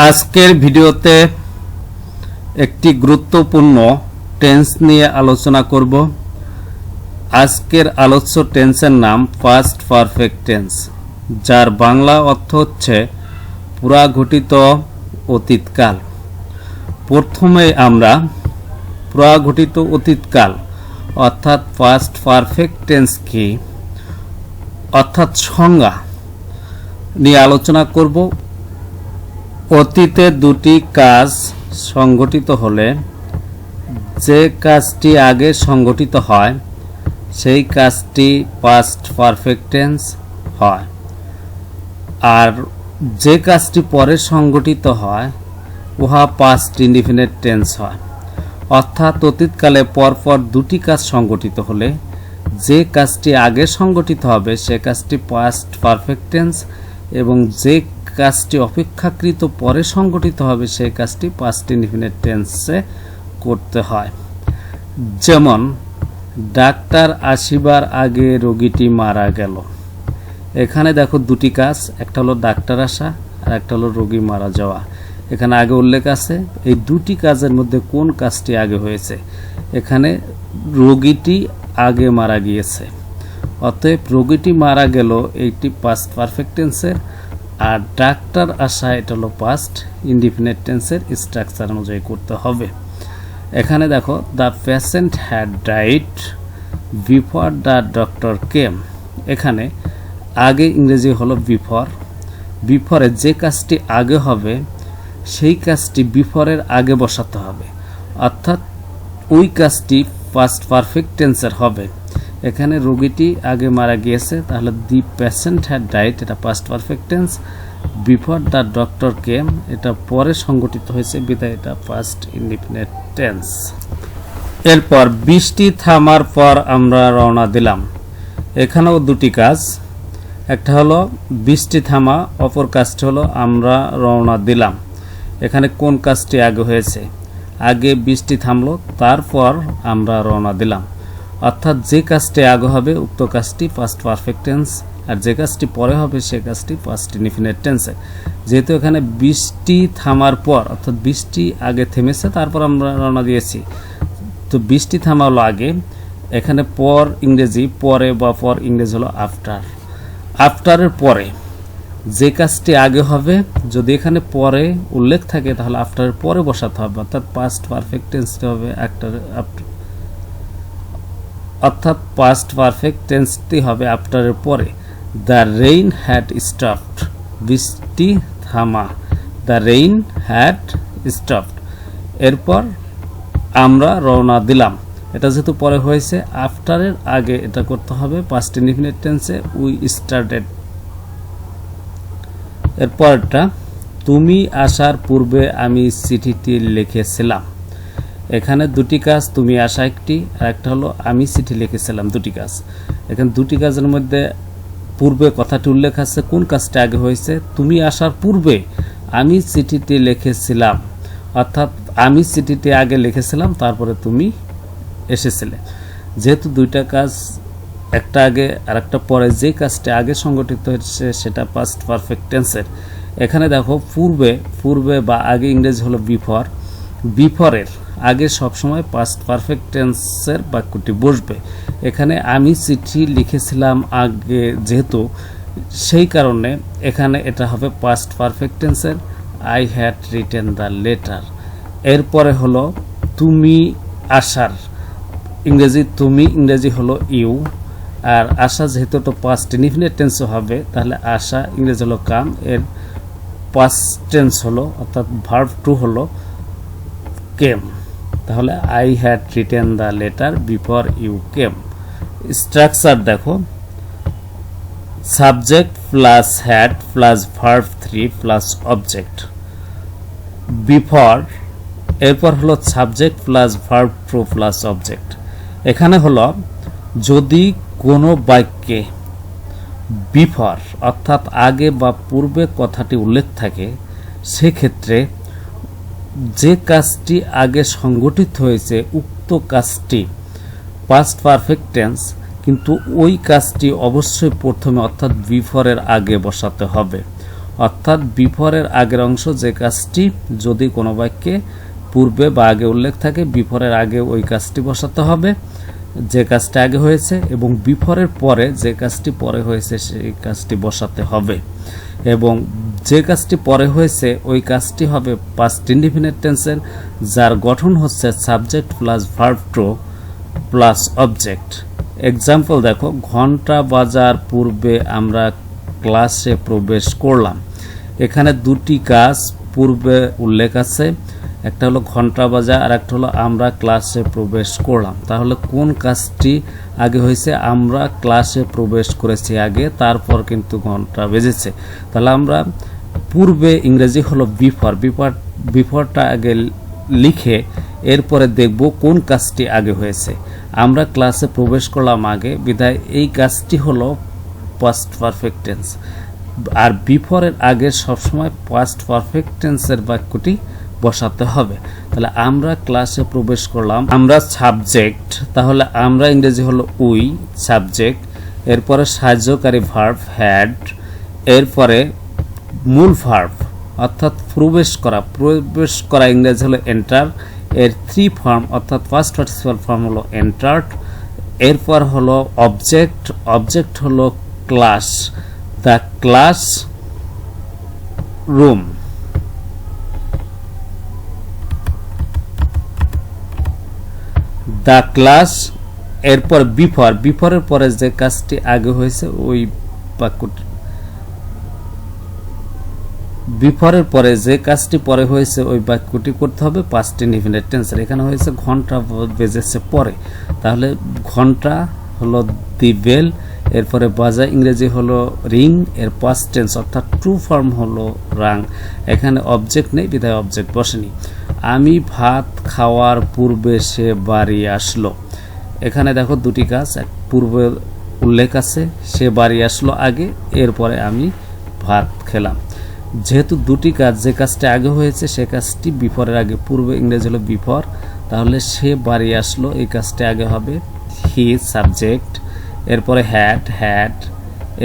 আজকের ভিডিওতে একটি গুরুত্বপূর্ণ টেন্স নিয়ে আলোচনা করব। আজকের আলোচ্য টেন্সের নাম পাস্ট পারফেক্ট টেন্স, যার বাংলা অর্থ হচ্ছে পুরাঘটিত অতীতকাল। প্রথমে আমরা পুরাঘটিত অতীতকাল অর্থাৎ পাস্ট পারফেক্ট টেন্স কি অর্থাৎ সংজ্ঞা নিয়ে আলোচনা করব। অতীতে দুটি কাজ সংঘটিত হলে যে কাজটি আগে সংঘটিত হয় সেই কাজটি পাস্ট পারফেক্ট টেন্স হয়, আর যে কাজটি পরে সংঘটিত হয় উহা পাস্ট ইনডিফিনিট টেন্স হয়। অর্থাৎ অতীতকালে পরপর দুটি কাজ সংঘটিত হলে যে কাজটি আগে সংঘটিত হবে সে কাজটি পাস্ট পারফেক্ট টেন্স, এবং যে কাজটি অপেক্ষাকৃত পরে সংঘটিত হবে সেই কাজটি পাস্ট ইনডিফিনিট টেন্সে করতে হয়। যেমন ডাক্তার আসিবার আগে রোগীটি মারা গেল। এখানে দেখো দুটি কাজ, একটা হলো ডাক্তার আসা আর একটা হলো রোগী মারা যাওয়া। এখানে আগে উল্লেখ আছে এই দুটি কাজের মধ্যে কোন কাজটি আগে হয়েছে। এখানে রোগীটি আগে মারা গিয়েছে, অতএব রোগীটি মারা গেল এইটি পাস্ট পারফেক্ট টেন্সের, আর ডাক্তার আসা এটা হলো পাস্ট ইনডিফিনিট টেন্সের স্ট্রাকচার অনুযায়ী করতে হবে। এখানে দেখো the patient had died before the doctor came. এখানে আগে ইংরেজি হলো বিফোর। বিফোরে যে কাজটি আগে হবে সেই কাজটি বিফোরের আগে বসাতে হবে, অর্থাৎ ওই কাজটি পাস্ট পারফেক্ট টেন্সের হবে। এখানে রোগীটি আগে মারা গিয়েছে, তাহলে দি পেশেন্ট হ্যাড ডাইড এটা past perfect tense. Before the doctor came এটা পরে সংঘটিত হয়েছে, বিধায় এটা পাস্ট ইনডিফিনিট টেন্স। এরপর বৃষ্টি থামার পর আমরা রওনা দিলাম। এখানেও দুটি কাজ, একটা হলো বৃষ্টি থামা, অপর কাজটি হলো আমরা রওনা দিলাম। এখানে কোন কাজটি আগে হয়েছে? আগে বৃষ্টি থামলো, তারপর আমরা রওনা দিলাম। অর্থাৎ যে কাজটি আগে হবে উক্ত কাজটি পাস্ট পারফেক্ট টেন্স, আর যে কাজটি পরে হবে সে কাজটি পাস্ট ইনডিফিনিট টেন্সে। যেহেতু এখানে বৃষ্টি থামার পর, অর্থাৎ বৃষ্টি আগে থেমেছে তারপর আমরা রওনা দিয়েছি, তো বৃষ্টি থামা হলো আগে। এখানে পর ইংরেজি পরে বা পর ইংরেজি হলো আফটার। আফটারের পরে যে কাজটি আগে হবে, যদি এখানে পরে উল্লেখ থাকে তাহলে আফটারের পরে বসাতে হবে, অর্থাৎ পাস্ট পারফেক্ট টেন্সটি হবে অর্থাৎ পাস্ট পারফেক্ট টেন্সটি হবে আফটারের পরে। দ্য রেইন হ্যাড স্টপড, বৃষ্টি থামা, দ্য রেইন হ্যাড স্টপড। এরপর আমরা রওনা দিলাম, এটা যেহেতু পরে হয়েছে আফটারের আগে এটা করতে হবে পাস্ট ইনডিফিনিট টেন্সে, উই স্টার্টেড। এরপরটা তুমি আসার পূর্বে আমি চিঠিটি লিখেছিলাম। এখানে দুটি কাজ, তুমি আসা একটি, আর একটা হলো আমি চিঠি লিখেছিলাম, দুটি কাজ। এখানে দুটি কাজের মধ্যে পূর্বে কথাটি উল্লেখ আছে, কোন কাজটা আগে হয়েছে? তুমি আসার পূর্বে আমি চিঠিটি লিখেছিলাম, অর্থাৎ আমি চিঠিটি আগে লিখেছিলাম তারপরে তুমি এসেছিলে। যেহেতু দুইটা কাজ, একটা আগে আর একটা পরে, যে কাজটা আগে সংগঠিত হয়েছে সেটা পাস্ট পারফেক্ট টেন্সের। এখানে দেখো পূর্বে, পূর্বে বা আগে ইংরেজি হলো বিফোর। বিফোরের আগে সবসময় পাস্ট পারফেক্ট টেন্সের বাক্যটি বসবে। এখানে আমি চিঠি লিখেছিলাম আগে, যেহেতু সেই কারণে এখানে এটা হবে পাস্ট পারফেক্ট টেন্সের, I had written the letter. এরপরে হলো তুমি আসার, ইংরেজি তুমি, ইংরেজি হলো ইউ, আর আসা যেহেতু তো পাস্ট ইনডিফিনিট টেন্সও হবে তাহলে আসা ইংরেজি হলো কাম, এর পাস্ট টেন্স হলো অর্থাৎ ভার্ব টু হলো কেম। তাহলে I had written the letter before you came. Structure দেখো, subject plus had plus verb 3 plus object before. এরপর হলো subject plus verb two plus object. এখানে হলো যদি কোনো বাক্যে বিফোর অর্থাৎ আগে বা পূর্বে কথাটি উল্লেখ থাকে, সেক্ষেত্রে যে কাজটি আগে সংগঠিত হয়েছে উক্ত কাজটি পাস্ট পারফেক্ট টেন্স, কিন্তু ওই কাজটি অবশ্যই প্রথমে অর্থাৎ বিফোরের আগে বসাতে হবে। অর্থাৎ বিফোরের আগের অংশ যে কাজটি যদি কোনো বাক্যে পূর্বে বা আগে উল্লেখ থাকে বিফোরের আগে ওই কাজটি বসাতে হবে যে কাজটা আগে হয়েছে, এবং বিফোরের পরে যে কাজটি পরে হয়েছে সেই কাজটি বসাতে হবে। এবং যে কাজটি পরে হয়েছে ওই কাজটি হবে পাস্ট ইনডিফিনিট টেন্সের, যার গঠন হচ্ছে subject plus verb two plus object. Example দেখো, ঘন্টা বাজার পূর্বে আমরা ক্লাসে প্রবেশ করলাম। এখানে দুটি কাজ পূর্বে উল্লেখ আছে, একটা হলো ঘন্টা বাজা আর একটা হলো আমরা ক্লাসে প্রবেশ করলাম। তাহলে কোন কাজটি আগে হয়েছে? আমরা ক্লাসে প্রবেশ করেছি আগে, তারপর কিন্তু ঘন্টা বেজেছে। তাহলে আমরা পূর্বে ইংরেজি হলো বিফোর, বিফোরটা আগে লিখে এরপরে দেখব কোন কাজটি আগে হয়েছে। আমরা ক্লাসে প্রবেশ করলাম আগে, বিধায় এই কাজটি হলো পাস্ট পারফেক্ট টেন্স। আর বিফোরের আগে সবসময় পাস্ট পারফেক্ট টেন্সের বাক্যটি বসাতে হবে। তাহলে আমরা ক্লাসে প্রবেশ করলাম, আমরা সাবজেক্ট, তাহলে আমরা ইংরেজি হলো উই সাবজেক্ট, এরপরে সাহায্যকারী ভার্ব হ্যাড, এরপরে মূল ভার্ব অর্থাৎ প্রবেশ করা ইংরেজি হলো এন্টার, এর থ্রি ফর্ম অর্থাৎ ফার্স্ট পার্টিসিপাল ফর্ম হলো এন্টার্ড, এরপর হলো অবজেক্ট হলো class, the class room, the class, এরপর বিফোরের পরে যে কাজটি আগে হয়েছে ওই বাক্যটি, বিফোরের পরে যে কাজটি পরে হয়েছে ওই বাক্যটি করতে হবে পাস্ট ইনডিফিনিট টেন্সের। এখানে হয়েছে ঘন্টা বেজেছে পরে, তাহলে ঘন্টা হলো দি বেল, এরপরে বাজা ইংরেজি হলো রিং, এর পাস্ট টেন্স অর্থাৎ ট্রু ফর্ম হলো রাং। এখানে অবজেক্ট নেই বিধায় অবজেক্ট বসেনি। আমি ভাত খাওয়ার পূর্বে সে বাড়ি আসলো। এখানে দেখো দুটি কাজ, এক পূর্বে উল্লেখ আছে, সে বাড়ি আসলো আগে, এরপরে আমি ভাত খেলাম। যেহেতু দুটি কাজ, যে কাজটা আগে হয়েছে সে কাজটি বিফোরের আগে, পূর্বে ইংরেজি হলো বিফোর, তাহলে সে বাড়ি আসলো এই কাজটি আগে হবে হি সাবজেক্ট, এরপরে হ্যাড,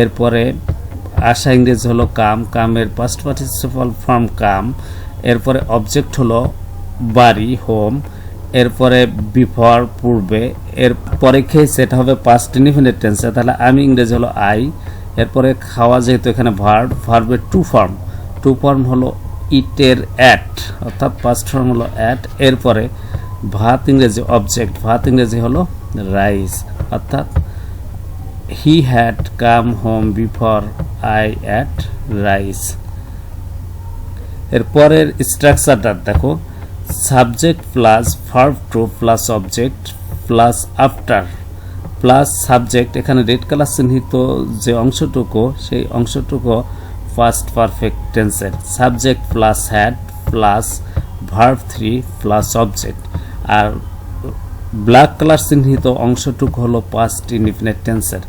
এরপরে আসা ইংরেজি হলো কামের পাস্ট পার্টিসিপাল ফর্ম কাম, এরপরে অবজেক্ট হলো বাড়ি হোম, এরপরে বিফোর পূর্বে, এরপরে খেয়েছে এটা হবে পাস্ট ইনডিফিনিট টেন্সে, তাহলে আমি ইংরেজি হলো আই, এরপরে খাওয়া যেহেতু এখানে ভার্বের টু ফর্ম হলো ইটের অ্যাট অর্থাৎ পাস্ট ফর্ম হলো অ্যাট, এরপরে ভাত ইংরেজি অবজেক্ট, ভাত ইংরেজি হলো রাইস, অর্থাৎ he had come home before I ate rice. এরপরের স্ট্রাকচারটা দেখো, subject plus verb two plus object plus after plus subject. এখানে রেড কালার চিহ্নিত যে অংশটুকু সেই অংশটুকু ফার্স্ট পারফেক্ট টেন্সের, subject plus had plus verb three plus object. আর ব্ল্যাক কালার চিহ্নিত অংশটুকু হলো পাস্ট ইনডিফিনিট টেন্সের।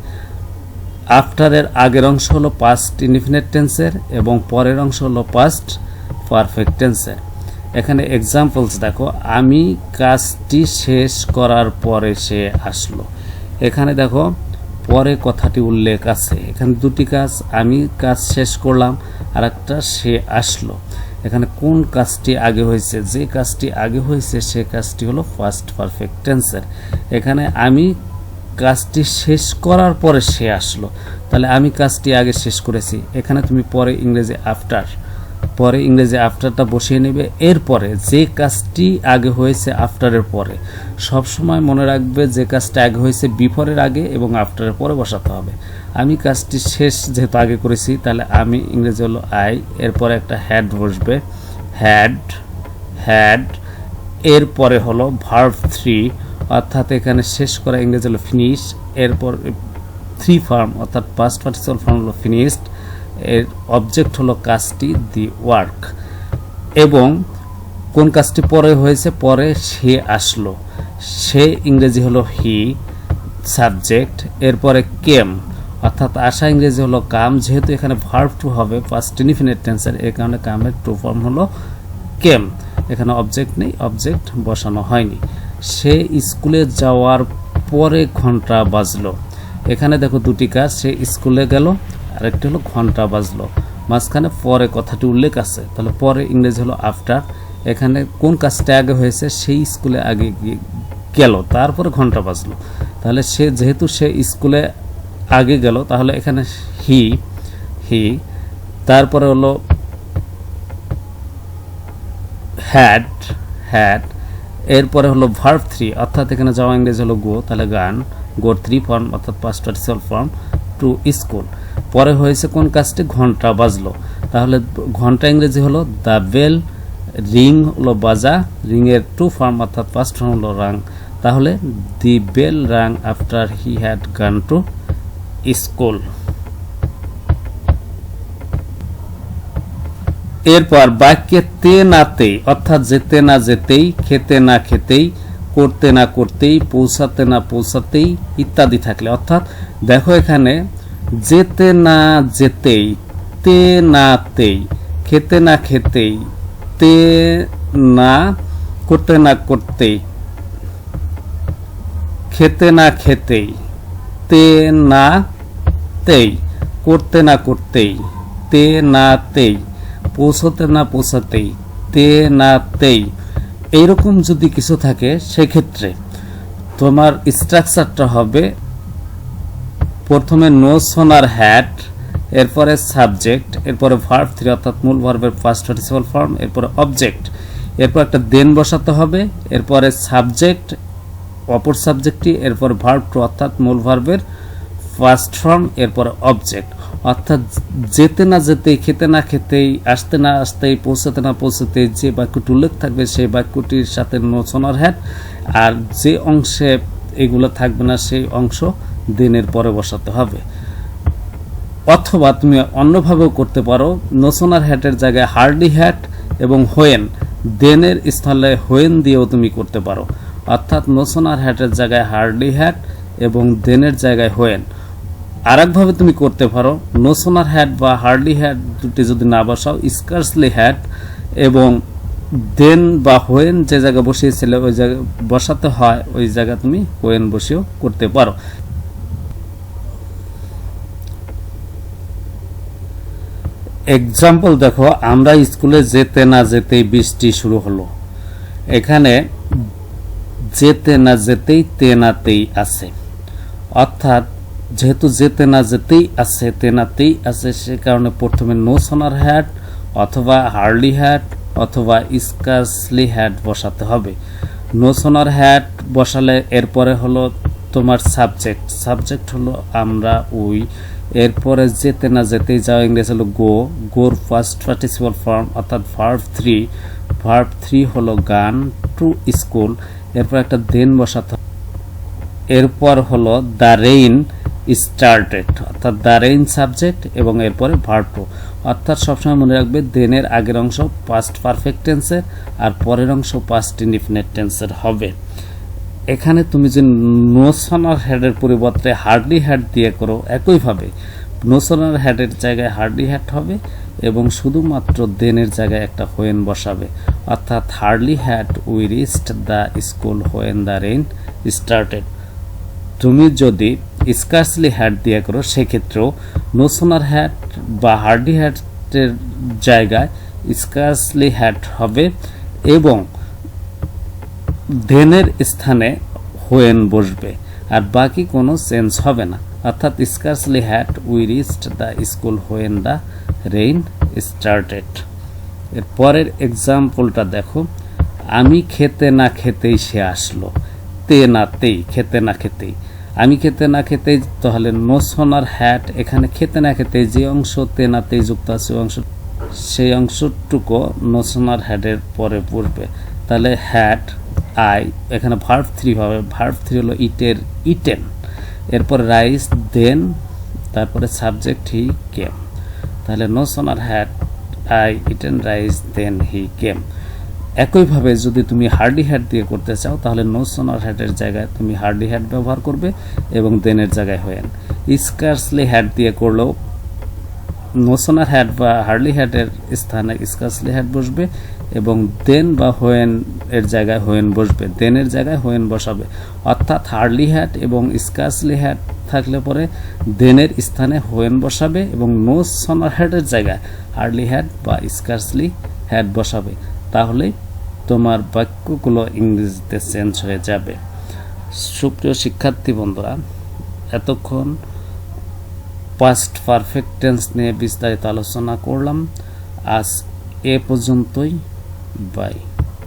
আফটারের আগের অংশ হলো পাস্ট ইনডিফিনিট টেন্সের এবং পরের অংশ হলো পাস্ট পারফেক্ট টেন্সের। এখানে এক্সাম্পলস দেখো, আমি কাজটি শেষ করার পরে সে আসলো। এখানে দেখো পরে কথাটি উল্লেখ আছে, এখানে দুটি কাজ, আমি কাজ শেষ করলাম আর একটা সে আসলো। এখানে কোন কাজটি আগে হয়েছে? যে কাজটি আগে হয়েছে সে কাজটি হলো ফার্স্ট পারফেক্ট টেন্সের। এখানে আমি কাজটি শেষ করার পরে সে আসলো, তাহলে আমি কাজটি আগে শেষ করেছি, এখানে তুমি পরে ইংরেজি আফটারটা বসিয়ে নেবে। এরপরে যে কাজটি আগে হয়েছে আফটারের পরে, সবসময় মনে রাখবে যে কাজটা আগে হয়েছে বিফোরের আগে এবং আফটারের পরে বসাতে হবে। আমি কাজটি শেষ যেহেতু আগে করেছি, তাহলে আমি ইংরেজি হলো আই, এরপরে একটা হ্যাড বসবে হ্যাড, এরপরে হলো ভার্ব থ্রি অর্থাৎ এখানে শেষ করা ইংরেজি হলো ফিনিশ, এরপর থ্রি ফর্ম অর্থাৎ পাস্ট পার্টিসিপাল ফর্ম হলো ফিনিশড, এর অবজেক্ট হলো কাজটি দি ওয়ার্ক। এবং কোন কাজটি পরে হয়েছে? পরে সে আসলো, সে ইংরেজি হলো হি সাবজেক্ট, এরপরে কেম অর্থাৎ আসা ইংরেজি হলো কাম, যেহেতু এখানে ভার্ব টু হবে পাস্ট ইনডিফিনিট টেন্সের, এই কারণে কামের টু ফর্ম হলো কেম। এখানে অবজেক্ট নেই, অবজেক্ট বসানো হয়নি। সে স্কুলে যাওয়ার পরে ঘন্টা বাজলো। এখানে দেখো দুটি কাজ, সে স্কুলে গেল আরেকটি হলো ঘন্টা বাজলো। মাঝখানে পরে কথাটি উল্লেখ আছে, তাহলে পরে ইংরেজি হলো আফটার। এখানে কোন কাজটা আগে হয়েছে, সেই স্কুলে আগে গেল, তারপরে ঘন্টা বাজলো, তাহলে সে যেহেতু সে স্কুলে আগে গেল, তাহলে এখানে হি, তারপরে হলো হ্যাড, এরপরে হলো ভার্ব 3, অর্থাৎ এখানে যাওয়া ইংরেজি হলো গো, তাহলে গান, গোর 3 ফর্ম অর্থাৎ past participle form, to school. পরে হয়েছে কোন কাজটি, ঘন্টা বাজলো, তাহলে ঘন্টা ইংরেজি হলো দ্য বেল, রিং হলো বাজা, রিং এর টু ফর্ম অর্থাৎ পাস্ট ফর্ম হলো রাং, তাহলে the bell rang after he had gone to school. এরপর বাক্যে তে নাতেই অর্থাৎ যেতে না যেতেই, খেতে না খেতেই, করতে না করতেই, পৌঁছাতে না পৌঁছাতেই ইত্যাদি থাকলে, অর্থাৎ দেখো এখানে যেতে না যেতেই, তে নাতেই, খেতে না খেতেই, তে না, করতে না করতেই, খেতে না খেতেই, তে না তেই, করতে না করতেই, তে না তেই, পৌঁছতে না পৌঁছাতেই, তে না তেই, এইরকম যদি কিছু থাকে সেক্ষেত্রে তোমার স্ট্রাকচারটা হবে প্রথমে নো সোনার হ্যাট, এরপরে সাবজেক্ট, এরপরে ভার্ব 3 অর্থাৎ মূল ভার্বের ফার্স্ট পার্টিসিপাল ফর্ম, এরপরে অবজেক্ট, এরপর একটা দেন বসাতে হবে, এরপরে সাবজেক্ট, অপর সাবজেক্টটি, এরপর ভার্ব 2 অর্থাৎ মূল ভার্বের ফার্স্ট ফর্ম, এরপর অবজেক্ট। অর্থাৎ যেতে না যেতেই, খেতে না খেতেই, আসতে না আসতেই, পৌঁছাতে না পৌঁছাতেই যে বাক্যটি উল্লেখ থাকবে সেই বাক্যটির সাথে নো সোনার হ্যাট, আর যে অংশে এগুলো থাকবে না সেই অংশ দেনের পরে বসাতে হবে। অথবা তুমি অন্যভাবেও করতে পারো, নো সোনার হ্যাটের জায়গায় হার্ডলি হ্যাট এবং হোয়েন, দেনের স্থলে হোয়েন দিয়েও তুমি করতে পারো, অর্থাৎ নো সোনার হ্যাটের জায়গায় হার্ডলি হ্যাট এবং দেনের জায়গায় হোয়েন। আরেকভাবে তুমি করতে পারো, নো সোনার হ্যাট বা হার্ডলি হ্যাট দুটি যদি না বসাও, স্কার্সলি হ্যাট এবং দেন বা হোয়েন যে জায়গায় বসিয়েছিলে ওই জায়গায় বসাতে হয়, ওই জায়গায় তুমি হোয়েন বসিয়েও করতে পারো। এক্সাম্পল দেখো, আমরা স্কুলে যেতে না যেতেই বৃষ্টি শুরু হলো। এখানে যেতে না যেতেই তে নাতেই আছে, অর্থাৎ যেহেতু যেতে না যেতেই আছে, তে নাতেই আছে, সে কারণে প্রথমে নো সোনার হ্যাট অথবা হার্ডলি হ্যাট অথবা স্কার্সলি হ্যাট বসাতে হবে। নো সোনার হ্যাট বসালে এরপরে হলো তোমার সাবজেক্ট হলো আমরা, উই, এরপরে যেতে না যেতেই যাওয়া ইংরেজি হলো গো, গোর ফার্স্ট পার্টিসিপাল ফর্ম অর্থাৎ ভার্ব 3 হলো গান টু স্কুল, এরপর একটা দেন বসাতে, এরপর হলো দ্য রেইন স্টার্টেড অর্থাৎ দ্য রেইন সাবজেক্ট এবং এরপরে ভার্ব 2, অর্থাৎ সবসময় মনে রাখবে দেনের আগের অংশ পাস্ট পারফেক্ট টেন্সের আর পরের অংশ পাস্ট ইনডিফিনিট টেন্সের হবে। এখানে তুমি যে নো সোনার হ্যাডের পরিবর্তে হার্ডলি হ্যাড দিয়ে করো, একইভাবে নো সোনার হ্যাডের জায়গায় হার্ডলি হ্যাড হবে এবং শুধুমাত্র দেনের জায়গায় একটা হোয়েন বসাবে, অর্থাৎ hardly had we reached the school when the rain started. তুমি যদি স্কার্সলি হ্যাড দিয়ে করো সেক্ষেত্রেও নো সোনার হ্যাড বা হার্ডলি হ্যাডের জায়গায় স্কার্সলি হ্যাড হবে এবং দেনের স্থানে হোয়েন বসবে, আর বাকি কোনো চেঞ্জ হবে না, অর্থাৎ scarcely had we reached the school when the rain started. এর পরের এক্সাম্পলটা দেখো, আমি খেতে না খেতেই সে আসলো, তে নাতেই, খেতে না খেতেই, আমি খেতে না খেতেই, তাহলে নো সোনার হ্যাট, এখানে খেতে না খেতেই যে অংশ তে নাতেই যুক্ত আছে সেই অংশটুকু নো সোনার হ্যাডের পরে পড়বে, তাহলে হ্যাট আই, এখানে ভার্ব 3 হবে, ভার্ব 3 হলো ইটেন, এরপর রাইস, দেন, তারপরে সাবজেক্ট হি কেম, তাহলে no sooner had I eaten rice then he came. একইভাবে যদি তুমি হার্ডলি হ্যাড দিয়ে করতে চাও তাহলে নো সোনার হ্যাডের জায়গায় তুমি হার্ডলি হ্যাড ব্যবহার করবে এবং দেনের জায়গায় হোয়েন। স্কার্সলি হ্যাড দিয়ে করলেও নো সোনার হ্যাড বা হার্ডলি হ্যাডের স্থানে স্কার্সলি হ্যাড বসবে এবং দেন বা হোয়েন এর জায়গায় হোয়েন বসবে, দেনের জায়গায় হোয়েন বসাবে। অর্থাৎ হার্ডলি হ্যাড এবং স্কার্সলি হ্যাড থাকলে পরে দেনের স্থানে হোয়েন বসাবে এবং নো সোনার হ্যাডের জায়গায় হার্ডলি হ্যাড বা স্কার্সলি হ্যাড বসাবে, তাহলে তোমার বাক্যগুলো ইংরেজিতে চেঞ্জ হয়ে যাবে। সুপ্রিয় শিক্ষার্থী বন্ধুরা, এতক্ষণ পাস্ট পারফেক্ট টেন্স নিয়ে বিস্তারিত আলোচনা করলাম। আজ এ পর্যন্তই। বাই।